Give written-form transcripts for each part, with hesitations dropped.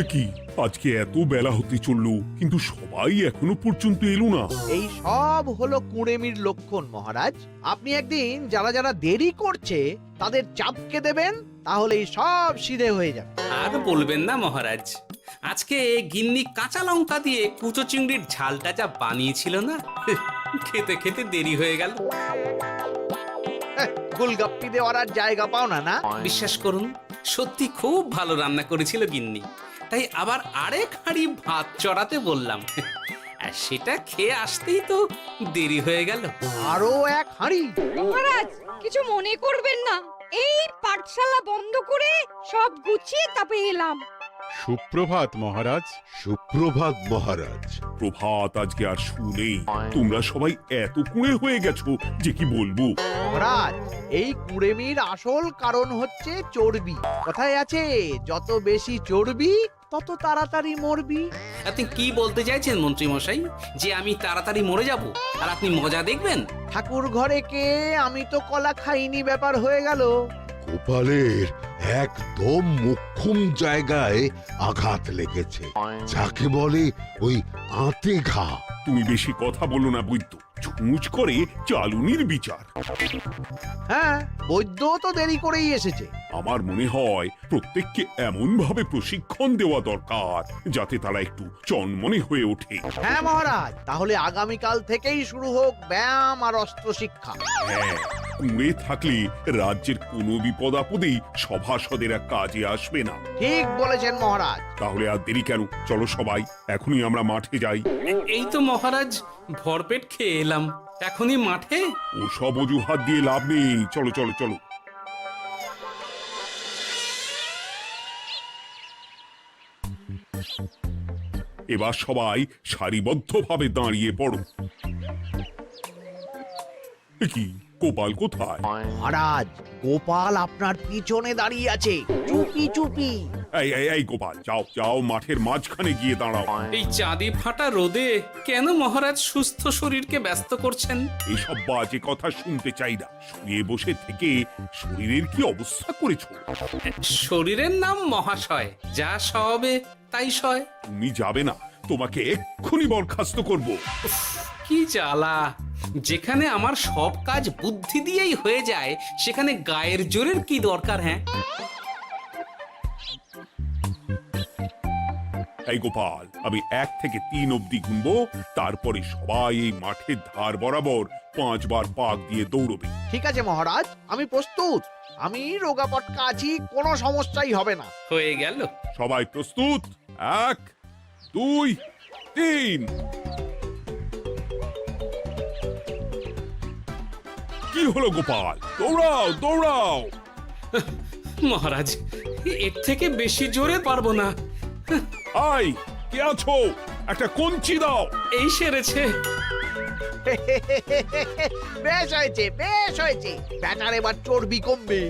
কি আজকে এত বেলা হতে চললো কিন্তু সবাই এখনো পর্যন্ত এলো না। এই সব হলো কুঁড়েমির লক্ষণ মহারাজ। আপনি একদিন যারা যারা দেরি করছে তাদের চাপকে দেবেন, তাহলেই সব সিধে হয়ে যাবে। আর বলবেন না মহারাজ, আজকে গিন্নি কাঁচা লঙ্কা দিয়ে কুচো চিংড়ির ঝালটা যা বানিয়েছিল না, খেতে খেতে দেরি হয়ে গেল। গোলগাপ্পি দেওয়ার আর জায়গা পাও না না? বিশ্বাস করুন, সত্যি খুব ভালো রান্না করেছিল গিন্নি, তাই আবার আরেক হাঁড়ি ভাত চড়াতে বললাম। আর সেটা খেয়ে আসতেই তো দেরি হয়ে গেল। আরো এক হাঁড়ি? মহারাজ কিছু মনে করবেন না, এই পাঠশালা বন্ধ করে সব গুছিয়ে তাপে এলাম। সুপ্রভাত মহারাজ। সুপ্রভাত মহারাজ। প্রভাত আজকে আর শুনেই তোমরা সবাই এত কুঁড়ে হয়ে গেছো যে কি বলবো। মহারাজ, এই কুঁড়েমির আসল কারণ হচ্ছে চর্বি। কথায় আছে, যত বেশি চর্বি তত তাড়াতাড়ি মরবি। আপনি কি বলতে চাইছেন মন্ত্রী মশাই, যে আমি তাড়াতাড়ি মরে যাব আর আপনি মজা দেখবেন? ঠাকুর ঘরে কে, আমি তো কলা খাইনি ব্যাপার হয়ে গেল। গোপালের একদম মোক্ষম জায়গায় আঘাত লেগেছে, যাকে বলে ওই আঁতে ঘা। তুমি বেশি কথা বলো না বৈদ্য, ছুঁচ করে চালুনির বিচার। হ্যাঁ, বৈদ্য তো দেরি করেই এসেছে। আমার মনে হয় প্রত্যেককে এমন ভাবে প্রশিক্ষণ দেওয়া দরকার যাতে তারা একটু চনমনে হয়ে ওঠে। হ্যাঁ মহারাজ, তাহলে আগামীকাল থেকেই শুরু হোক ব্যায়াম আর অস্ত্র শিক্ষা। হ্যাঁ, কুঁড়ে থাকলে রাজ্যের কোনো বিপদ আপদেই সভাসদেরা কাজে আসবে না। ঠিক বলেছেন মহারাজ। তাহলে আর দেরি কেন, চলো সবাই এখনই আমরা মাঠে যাই। এই তো মহারাজ ভরপেট খেয়ে এলাম, এখনই মাঠে? ওসব অজুহাত দিয়ে লাভ নেই, চলো চলো চলো। এবার সবাই সারিবদ্ধভাবে দাঁড়িয়ে পড়ো। কি গোপাল কোথায়? মহারাজ, গোপাল আপনার পিছনে দাঁড়িয়ে আছে, চুপি চুপি। এই এই এই গোপাল, যাও যাও মাঠের মাঝখানে গিয়ে দাঁড়াও। এই চাঁদি ফাটা রোদে কেন মহারাজ সুস্থ শরীরকে ব্যস্ত করছেন? এসব বাজে কথা শুনতে চাই না। শুয়ে বসে থেকে শরীরের কি অবস্থা করেছো? শরীরের নাম মহাশয়, যা সবে তাই সয়। তুমি যাবে না, তোমাকে এক্ষুনি বরখাস্ত করব। কি জ্বালা! যেখানে আমার সব কাজ বুদ্ধি দিয়েই হয়ে যায়, সেখানে গায়ের জোরের কি দরকার? হ্যাঁ, এই গোপাল, আমি 1 থেকে 3 অব্দি গুনবো, তারপরে সবাই এই মাঠের ধার বরাবর 5 বার পাক দিয়ে দৌড়বে। ঠিক আছে মহারাজ, আমি প্রস্তুত। আমি রোগা পটকা আছি, কোনো সমস্যাই হবে না। হয়ে গেল। সবাই প্রস্তুত? 1 2 3। কি হলো গোপাল, দৌড়াও দৌড়াও। মহারাজ, এর থেকে বেশি জোরে পারবো না। আই, কে আছো? একটা কঞ্চি দাও। এই সেরেছে। বেশ হয়েছে, বেশ হয়েছে। ব্যাটার এবার চর্বি কমবে।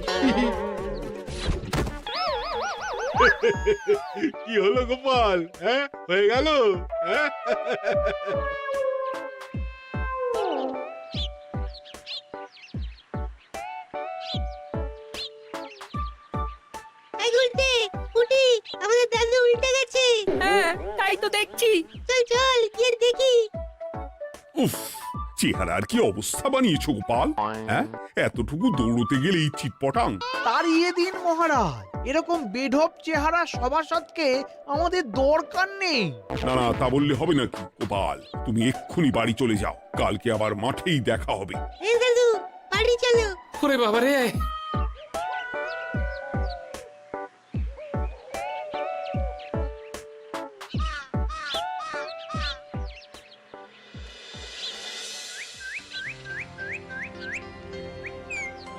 কি হলো গোপাল, হ্যাঁ হয়ে গেল? হ্যাঁ? এই গুলটে, উঠি, আমাদের দাদু উল্টে গেছে। হ্যাঁ, তাই তো দেখছি। চল চল গিয়ে দেখি। উফ, চেহারার কি অবস্থা বানিয়েছো গোপাল, হ্যাঁ? এতটুকু দৌড়তে গেলেই চিটপটাং। তাড়িয়ে দিন মহারাজ, এরকম বেঢপ চেহারা সভাসদকে আমাদের দরকার নেই। না না, তা বললে হবে নাকি গোপাল, তুমি এক্ষুনি বাড়ি চলে যাও, কালকে আবার মাঠেই দেখা হবে। এই দাদু, বাড়ি চলো। ওরে বাবারে!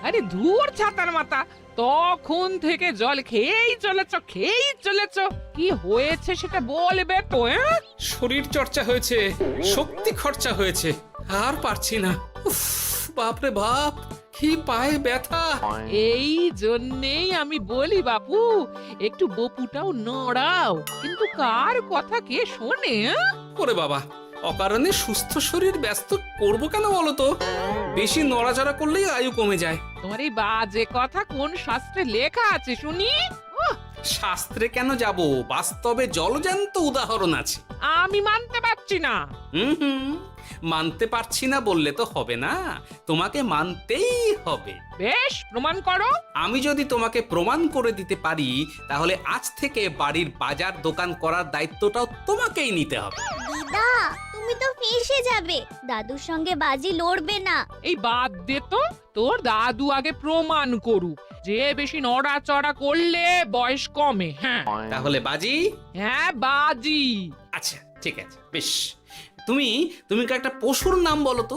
আরে ধুর ছাতার মাথা, তখন থেকে জল খেয়েই চলেছ। কি হয়েছে সেটা বলবে তো? শরীর চর্চা হয়েছে, শক্তি খরচা হয়েছে, আর পারছি না। উফ, বাপরে বাপ, কি পায়ে ব্যথা! এই জন্যেই আমি বলি বাপু, একটু বপুটাও নড়াও, কিন্তু কার কথা কে শোনে? ওরে বাবা, অকারণে সুস্থ শরীর ব্যস্ত করবো কেন বলো তো? বেশি নড়াচড়া করলেই আয়ু কমে যায়। তোমার এই বাজে কথা কোন শাস্ত্রে লেখা আছে শুনি? শাস্ত্রে কেন যাব, বাস্তবে জলজ্যান্ত উদাহরণ আছে। আমি মানতে পারছি না। হুম, মানতে পারছি না বললে তো হবে না, তোমাকে মানতেই হবে। বেশ, প্রমাণ করো। আমি যদি তোমাকে প্রমাণ করে দিতে পারি, তাহলে আজ থেকে বাড়ির বাজার দোকান করার দায়িত্বটাও তোমাকেই নিতে হবে। দিদা, তুমি তো ফেঁসে যাবে, দাদুর সঙ্গে বাজি লড়বে না। এই বাদ দে তো, তোর দাদু আগে প্রমাণ করুক যে বেশি নড়াচড়া করলে বয়স কমে। হ্যাঁ তাহলে বাজি? হ্যাঁ, বাজি। আচ্ছা ঠিক আছে, বেশ। তুমি তুমি একটা পশুর নাম বলো তো,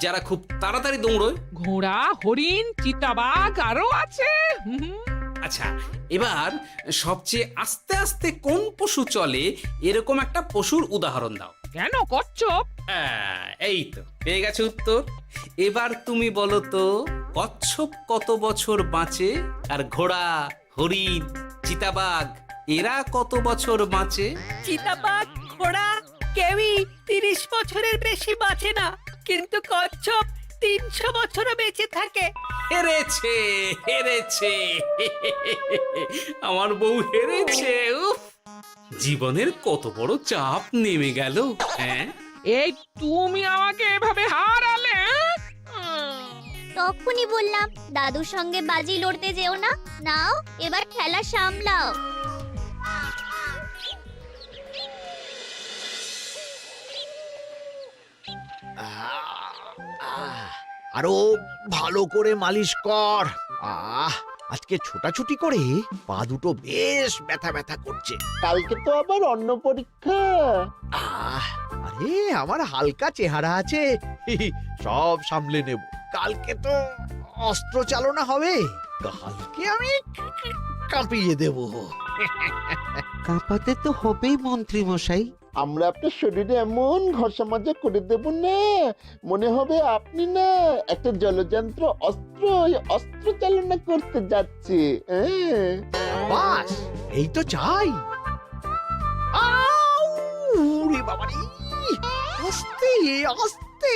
যারা খুব তাড়াতাড়ি দৌড়য়। ঘোড়া, হরিণ, চিতাবাঘ আরো আছে। আচ্ছা, এবার সবচেয়ে আস্তে আস্তে কোন পশু চলে, এরকম একটা পশুর উদাহরণ দাও। কেন, কচ্ছপ? এই তো পেয়ে গেছে উত্তর। এবার তুমি বলো তো, কচ্ছপ কত বছর বাঁচে, আর ঘোড়া, হরিণ, চিতাবাঘ এরা কত বছর বাঁচে? চিতাবাঘ, ঘোড়া কেউই 30 বছরের বেশি বাঁচে না, কিন্তু কচ্ছপ 300 বছরও বেঁচে থাকে। হেরেছে, হেরেছে, আমার বউ হেরেছে। উফ, জীবনের কত বড় চাপ নেমে গেল। হ্যাঁ, এই তুমি আমাকে এভাবে হারালে। তখনই বললাম দাদুর সঙ্গে বাজি লড়তে যেও না। নাও এবার খেলা সামলাও। আরো ভালো করে মালিশ কর। আজকে ছোটাছুটি করে পা দুটো বেশ ব্যথা ব্যথা করছে। কালকে তো আবার অন্য পরীক্ষা। আরে আমার হালকা চেহারা আছে, সব সামলে নেব। কালকে তো অস্ত্র চালনা হবে, কালকে আমি কাঁপিয়ে দেব। কাঁপাতে তো হবেই মন্ত্রী মশাই। আমরা আপনার শরীরে এমন ঘষা মাজা করে দেব না, মনে হবে আপনি না একটা জলযন্ত্র অস্ত্র, অস্ত্র চালনা করতে যাচ্ছে। বাস এই তো চাই। বাবারে, আস্তে আস্তে।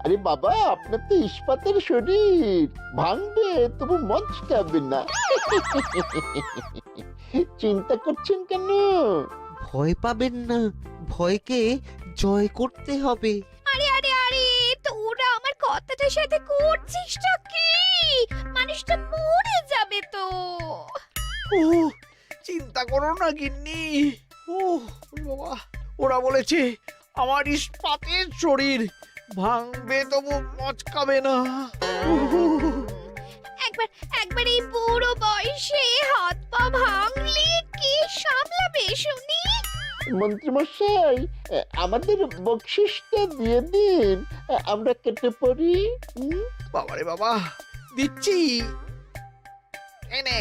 আরে বাবা, আপনার তো ইস্পাতের শরীর, ভাঙবে তবু মচকাবে না। চিন্তা করছেন কেন? ভয় পাবেন না, ভয়কে জয় করতে হবে। আরে আরে আরে, তোরা আমার কথাটার সাথে করছিসটা কি? মানুষটা মরে যাবে তো। চিন্তা করো না গিন্নি। বাবা, ওরা বলেছে আমার ইস্পাতের শরীর, ভাঙবে তবু মচকাবে না। একবার একবার এই বুড়ো বয়সে হাত পা ভাঙলে কি সামলাবে শুনি? মন্ত্রী মশাই, আমাদের বকশিসটা দিয়ে দিন, আমরা কেটে পড়ি। বাবারে বাবা, দিচ্ছি। এনে,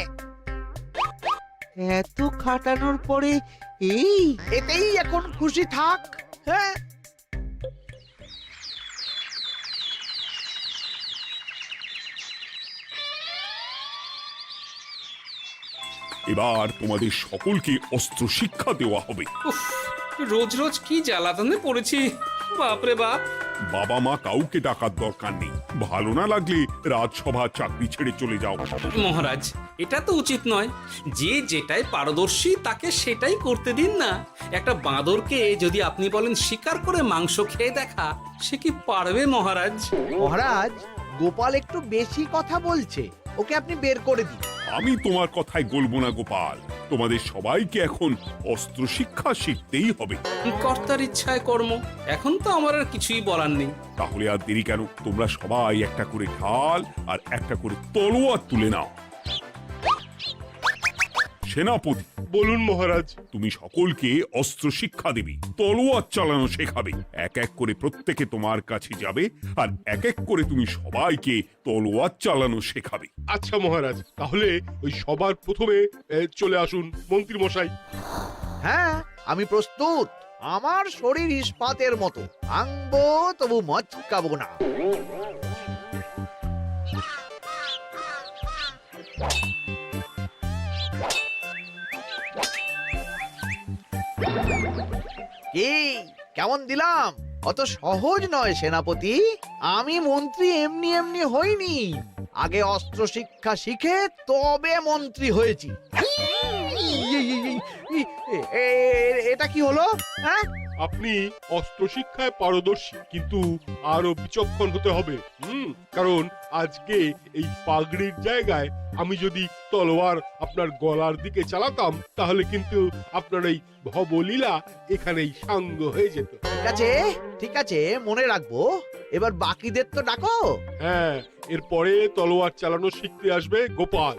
এত খাটানোর পরে এই এতেই এখন খুশি থাক। হ্যাঁ, এবার তোমাদের সকলকে অস্ত্র শিক্ষা দেওয়া হবে। উফ, রোজ রোজ কি জ্বালাতনে পড়েছি, বাপরে বাপ। বাবা মা কাউকে ডাকার দরকার নেই, ভালো না লাগলে রাজসভা চাকরি ছেড়ে চলে যাও। মহারাজ, এটা তো উচিত নয়। যে যেটাই পারদর্শী তাকে সেটাই করতে দিন না। একটা বাঁদরকে যদি আপনি বলেন শিকার করে মাংস খেয়ে দেখা, সে কি পারবে মহারাজ? মহারাজ, গোপাল একটু বেশি কথা বলছে, ওকে আপনি বের করে দিন। আমি তোমার কথায় গলবো না গোপাল, তোমাদের সবাইকে এখন অস্ত্র শিক্ষা শিখতেই হবে। কর্তার ইচ্ছায় কর্ম, এখন তো আমার আর কিছুই বলার নেই। তাহলে আর দেরি কেন, তোমরা সবাই একটা করে ঢাল আর একটা করে তলোয়ার তুলে নাও। সেনাপতি, বলুন মহারাজ। তুমি সকলকে অস্ত্র শিক্ষা দেবে, তলোয়ার চালানো শেখাবে। এক এক করে প্রত্যেকে তোমার কাছে যাবে আর এক এক করে তুমি সবাইকে তলোয়ার চালানো শেখাবে। আচ্ছা মহারাজ, তাহলে ওই সবার প্রথমে চলে আসুন মন্ত্রী মশাই। হ্যাঁ, আমি প্রস্তুত। আমার শরীর ইস্পাতের মতো, ভাঙবো তবু মচকাবো না। কি কেমন দিলাম? অত সহজ নয় সেনাপতি। আমি মন্ত্রী এমনি এমনি হইনি, আগে অস্ত্র শিক্ষা শিখে তবে মন্ত্রী হয়েছি। এটা কি হলো? হ্যাঁ, আপনি অস্ত্র শিক্ষায় পারদর্শী, কিন্তু আরো বিচক্ষণ হতে হবে। কারণ আজকে এই পাগড়ির জায়গায় আমি যদি তলোয়ার আপনার গলার দিকে চালাতাম, তাহলে কিন্তু আপনার এই ভবলীলা এখানেই সাঙ্গ হয়ে যেত। ঠিক আছে, ঠিক আছে, মনে রাখবো। এবার বাকিদের তো ডাকো। হ্যাঁ, এরপরে তলোয়ার চালানো শিখতে আসবে গোপাল।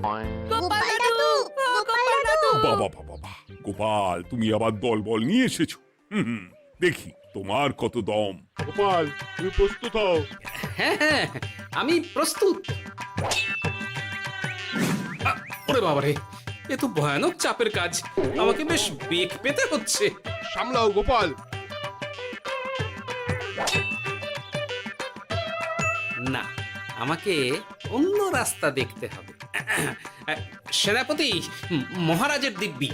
গোপাল দাদু, গোপাল দাদু। বাবা বাবা বাবা, গোপাল তুমি আবার দল বল নিয়ে এসেছো। দেখি তোমার কত দম। গোপাল, তুমি প্রস্তুত হও। হ্যাঁ হ্যাঁ, আমি প্রস্তুত। ওরে বাবারে, এ তো ভয়ানক চাপের কাজ, আমাকে বেশ বেগ পেতে হচ্ছে। সামলাও গোপাল। না, আমাকে অন্য রাস্তা দেখতে হবে। সেনাপতি, মহারাজের দিব্যি,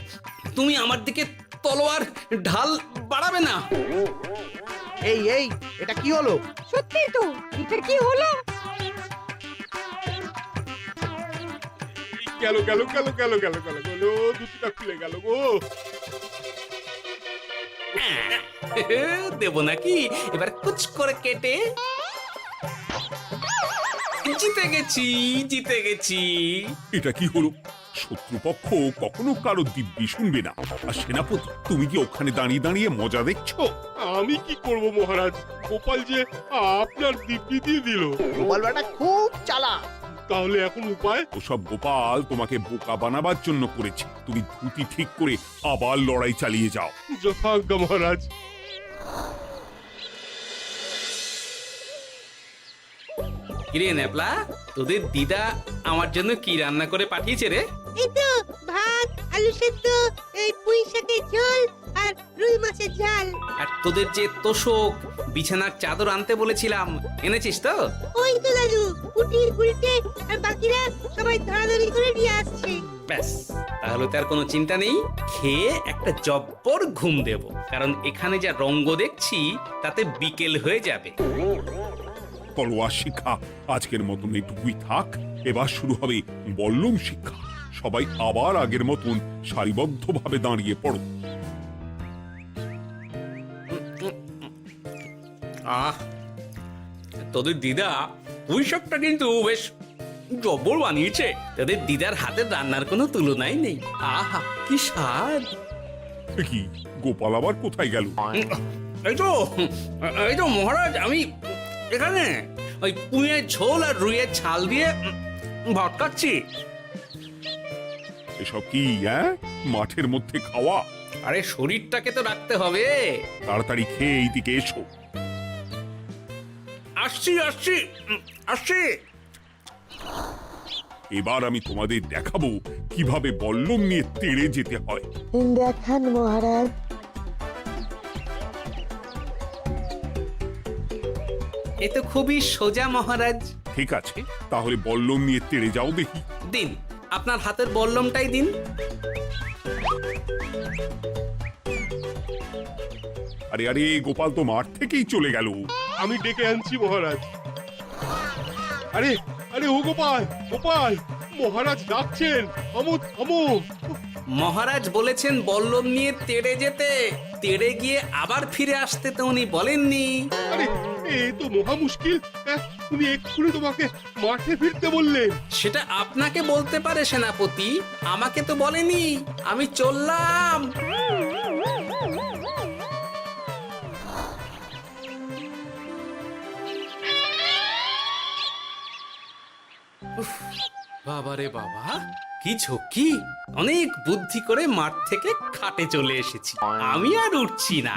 তুমি আমার দিকে তলোয়ার ঢাল বাড়াবে না। এই এই, এটা কি হলো? সত্যি তো, এটা কি হলো? গেল গেল গেল গেল গেল গেল গেল, দুটিটা খুলে গেল গো। দেব নাকি এবার কুচ করে কেটে? জিতে গেছি, জিতে গেছি। এটা কি হলো? শত্রুপক্ষ কখনো কারো দিব্যি শুনবে না। আর সেনাপতি, তুমি কি ওখানে দাঁড়িয়ে দাঁড়িয়ে মজা দেখছো? আমি কি করব মহারাজ, গোপাল যে আপনার দিব্যি দিয়ে দিল। গোপাল বেটা খুব চালাক। তাহলে এখন উপায়? ওসব গোপাল তোমাকে বোকা বানাবার জন্য করেছে। তুমি ধুতি ঠিক করে আবার লড়াই চালিয়ে যাও। যথাজ্ঞা মহারাজ। কিরে ন্যাপলা, তোদের দিদা আমার জন্য কি রান্না করে পাঠিয়েছে রে? এই তো ভাত, আলু সেদ্ধ, এই পুঁই শাকের ঝোল আর রুই মাছের ঝাল। আর তোদের যে তোষক, বিছানার চাদর আনতে বলেছিলাম, এনেছিস তো? ওই তো দাদু, পুটির গুলটে আর বাকিরা সবাই ধরাধরি করে নিয়ে আসছে। ব্যাস, তাহলে তার কোনো চিন্তা নেই। খেয়ে একটা জব্বর ঘুম দেব, কারণ এখানে যা রঙ্গ দেখছি তাতে বিকেল হয়ে যাবে। তলোয়ার শিক্ষা আজকের মতন এটুকুই থাক। এবার শুরু হবে বল্লম শিক্ষা। সবাই আবার আগের মতন সারিবদ্ধভাবে দাঁড়িয়ে পড়ো। আহ, তোদের দিদা ওই সবটা কিন্তু বেশ জব্বর বানিয়েছে। তোদের দিদার হাতের রান্নার কোনো তুলনাই নেই। আহা, কি স্বাদ! এ কি, গোপাল আবার কোথায় গেল? এই তো মহারাজ, আমি এখানে ওই পুঁয়ের ঝোল আর রুইয়ের ছাল দিয়ে ভাত খাচ্ছি। এসব কি মাঠের মধ্যে খাওয়া? আরে শরীরটাকে তো রাখতে হবে। তাড়াতাড়ি খেয়ে এইদিকে এসো। আসছি আসছি আসছি। এবার আমি তোমাদের দেখাবো কিভাবে বল্লম নিয়ে তেড়ে যেতে হয়। দেখান মহারাজ। এ তো খুবই সোজা মহারাজ। ঠিক আছে, তাহলে বল্লম নিয়ে তেড়ে যাও দেখি। দিন, আপনার হাতের বল্লমটাই দিন। আরে আরে, গোপাল তো মাঠ থেকেই চলে গেল। আমি ডেকে আনছি মহারাজ। আরে আরে, ও গোপাল, গোপাল, মহারাজ ডাকছেন, থামো থামো। মহারাজ বলেছেন বল্লম নিয়ে তেড়ে যেতে। তেড়ে গিয়ে আবার ফিরে আসতে তো উনি বলেননি। আরে, এ তো মহা মুশকিল। উনি এক্ষুনি তোমাকে মাঠে ফিরতে বললেন। সেটা আপনাকে বলতে পারে সেনাপতি, আমাকে তো বলেনি। আমি চললাম। বাবারে বাবা, কি ঝক্কি! অনেক বুদ্ধি করে মাঠ থেকে খাটে চলে এসেছি। আমি আর উঠছি না।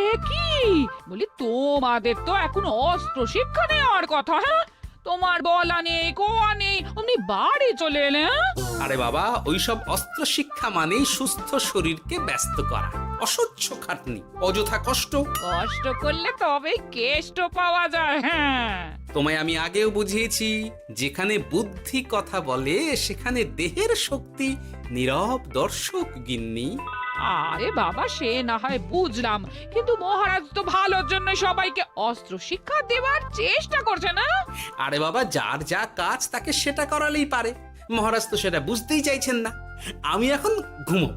এ কি বলি, তোমাদের তো এখন অস্ত্র শিক্ষা নেওয়ার কথা। হ্যাঁ, তোমার বলা নেই, কোয়া নেই, অমনি বাড়ি চলে এলে। আরে বাবা, ওইসব অস্ত্র শিক্ষা মানেই সুস্থ শরীরকে ব্যস্ত করা, অসহ্য খাটনি, অযথা কষ্ট। কষ্ট করলে তবেই কেষ্ট পাওয়া যায়। হ্যাঁ, তোমায় আমি আগেও বুঝিয়েছি, যেখানে বুদ্ধি কথা বলে সেখানে দেহের শক্তি নীরব দর্শক গিন্নি। আরে বাবা, সে না হয় বুঝলাম, কিন্তু মহারাজ তো ভালোর জন্য সবাইকে অস্ত্র শিক্ষা দেওয়ার চেষ্টা করছে না? আরে বাবা, যার যা কাজ তাকে সেটা করালেই পারে। মহারাজ তো সেটা বুঝতেই চাইছেন না। আমি এখন ঘুমো।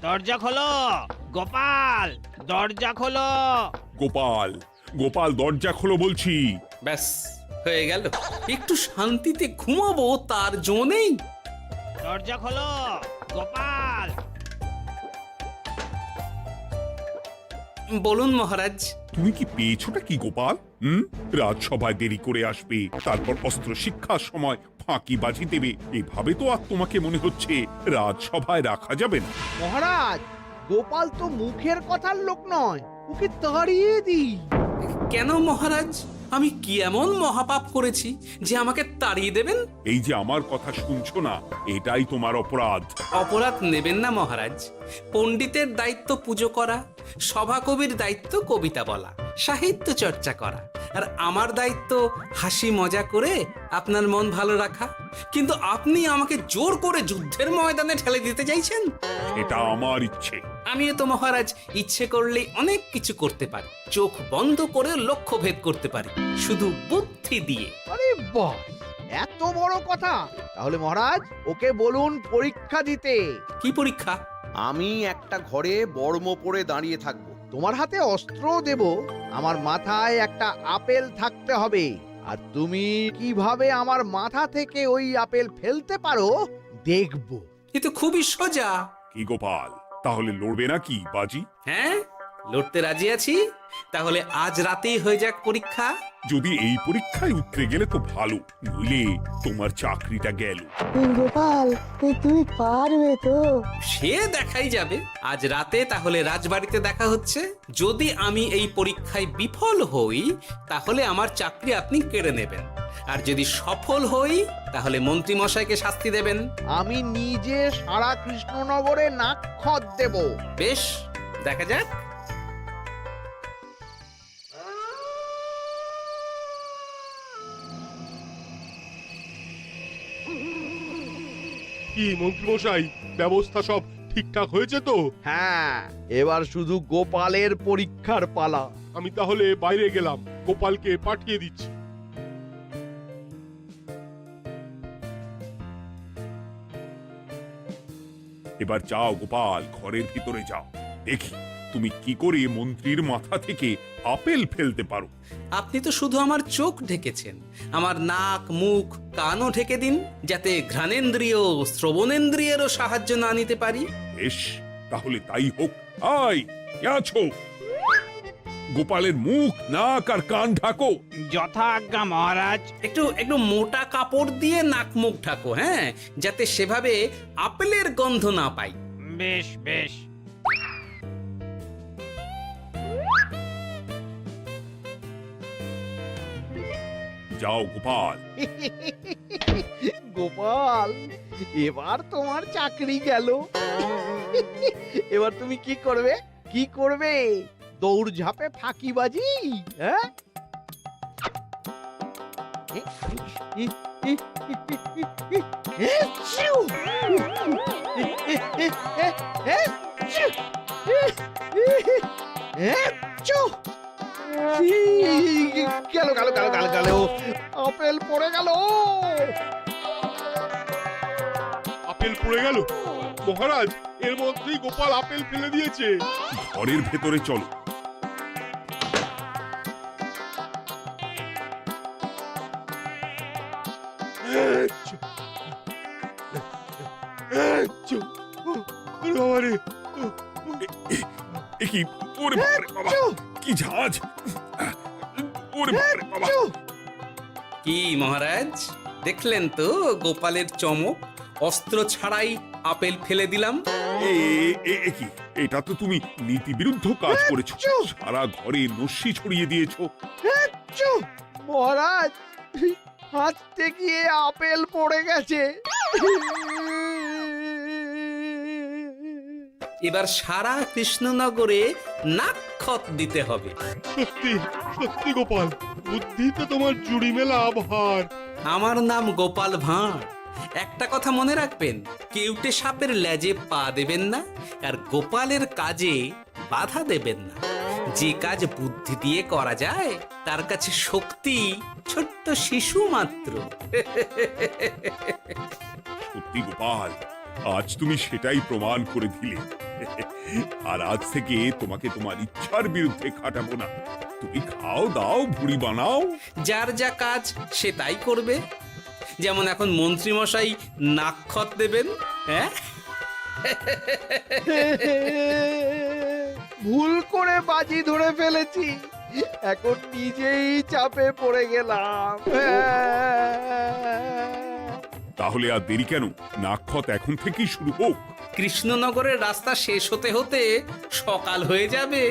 দরজা খোলো গোপাল, দরজা খোলো। গোপাল, গোপাল দরজা খোলো বলছি। ব্যাস হয়ে গেল। একটু শান্তিতে ঘুমাবো তার জো নেই। দরজা খোলো গোপাল। বলুন মহারাজ। তুমি কি পেয়েছোটা কি গোপাল? রাজসভায় দেরি করে আসবে, তারপর অস্ত্র শিক্ষার সময় ফাঁকিবাজি দেবে, এভাবে তো আর তোমাকে মনে হচ্ছে রাজসভায় রাখা যাবে না। মহারাজ, গোপাল তো মুখের কথার লোক নয়, ওকে তাড়িয়ে দিই। কেন মহারাজ? আমি কি এমন মহাপাপ করেছি যে আমাকে তাড়িয়ে দেবেন? এই যে আমার কথা শুনছো না, এটাই তোমার অপরাধ। অপরাধ নেবেন না মহারাজ। পণ্ডিতের দায়িত্ব পুজো করা, সভাকবির দায়িত্ব কবিতা বলা, সাহিত্য চর্চা করা, আর আমার দায়িত্ব হাসি মজা করে আপনার মন ভালো রাখা। কিন্তু আপনি আমাকে জোর করে যুদ্ধের ময়দানে ঠেলে দিতে চাইছেন। এটা আমার ইচ্ছে। আমিও তো মহারাজ ইচ্ছে করলেই অনেক কিছু করতে পারি। চোখ বন্ধ করে লক্ষ্য ভেদ করতে পারি, শুধু বুদ্ধি দিয়ে। আরে বাহ, এত বড় কথা! তাহলে মহারাজ, ওকে বলুন পরীক্ষা দিতে। কি পরীক্ষা? আমি একটা ঘরে বর্ম পরে দাঁড়িয়ে থাকবো। তোমার হাতে অস্ত্র দেব, আমার মাথায় একটা আপেল থাকতে হবে, আর তুমি কিভাবে আমার মাথা থেকে ওই আপেল ফেলতে পারো দেখব। এ তো খুবই সোজা। কি গোপাল, তাহলে লড়বে নাকি বাজি? হ্যাঁ, লড়তে রাজি আছি। তাহলে আজ রাতেই হয়ে যাক পরীক্ষা। যদি এই পরীক্ষায় উতরে গেলে তো ভালো, নইলে তোমার চাকরিটা গেল। গোপাল, তুমি পারবে তো? সে দেখাই যাবে। আজ রাতে তাহলে রাজবাড়িতে দেখা হচ্ছে। যদি আমি এই পরীক্ষায় বিফল হই, তাহলে আমার চাকরি আপনি কেড়ে নেবেন, আর যদি সফল হই তাহলে মন্ত্রী মশাইকে শাস্তি দেবেন। আমি নিজে সারা কৃষ্ণনগরে নাক্ষত দেব। বেশ, দেখা যাক। কি মন্ত্রীমশাই, ব্যবস্থা সব ঠিকঠাক হয়েছে তো? হ্যাঁ, এবার শুধু গোপালের পরীক্ষার পালা। আমি তাহলে বাইরে গেলাম, গোপালকে পাঠিয়ে দিচ্ছি। এবার যাও গোপাল, ঘরের ভিতরে যাও, দেখি তুমি কি করে মন্ত্রীর মাথা থেকে আপেল ফেলতে পারো। আপনি তো শুধু আমার চোখ ঢেকেছেন, আমার নাক, মুখ, কানও ঢেকে দিন, যাতে ঘ্রাণেন্দ্রিয়, শ্রবণেন্দ্রিয়েরও সাহায্য না নিতে পারি। বেশ, তাহলে তাই হোক। আয়, কে আছো? গোপালের মুখ, নাক আর কান ঢাকো। যথা আজ্ঞা মহারাজ। একটু একটু মোটা কাপড় দিয়ে নাক মুখ ঢাকো, হ্যাঁ, যাতে সেভাবে আপেলের গন্ধ না পাই। বেশ বেশ। যাও গোপাল। গোপাল, এবার তোমার চাকরি গেল। এবার তুমি কি করবে? কি করবে? দৌড় ঝাঁপে ফাঁকিবাজি? হ্যাঁ? গেল গেল গেল গেল গেল, আপেল পড়ে গেল। আপেল পড়ে গেল? মহারাজ, এর মধ্যেই গোপাল আপেল ফেলে দিয়েছে। ঘরের ভেতরে চলো। কি ওরে বাবারে বাবা, কি ঝাঁজ! ওরে বাবারে বাবা। কি মহারাজ, দেখলেন তো গোপালের চমক? অস্ত্র ছাড়াই আপেল ফেলে দিলাম। কি, এটা তো তুমি নীতি বিরুদ্ধ কাজ করেছো। সারা ঘরে নস্যি ছড়িয়ে দিয়েছো। মহারাজ, হাঁটতে গিয়ে আপেল পড়ে গেছে। এবার সারা কৃষ্ণনগরে নাক্ষত দিতে হবে। সত্যি সত্যি গোপাল, বুদ্ধিতে তোমার জুড়ি মেলা ভার। আমার নাম গোপাল ভাঁড়। একটা কথা মনে রাখবেন, কেউটে সাপের লেজে পা দেবেন না, আর গোপালের কাজে বাধা দেবেন না। যে কাজ বুদ্ধি দিয়ে করা যায় তার কাছে শক্তি ছোট্ট শিশু মাত্র। সত্যি গোপাল, আজ তুমি সেটাই প্রমাণ করে দিলে। আর আজ থেকে তোমাকে তোমার ইচ্ছার বিরুদ্ধে খাটাবো না। তুমি খাও দাও, ভুড়ি বানাও। যার যা কাজ সে তাই করবে। যেমন এখন মন্ত্রী মশাই নাক্ষত দেবেন। হ্যাঁ, ভুল করে বাজি ধরে ফেলেছি, এখন নিজেই চাপে পড়ে গেলাম। তাহলে আর দেরি কেন? নাক্ষত এখন থেকেই শুরু হোক। কৃষ্ণনগরের রাস্তা শেষ হতে হতে সকাল হয়ে যাবে।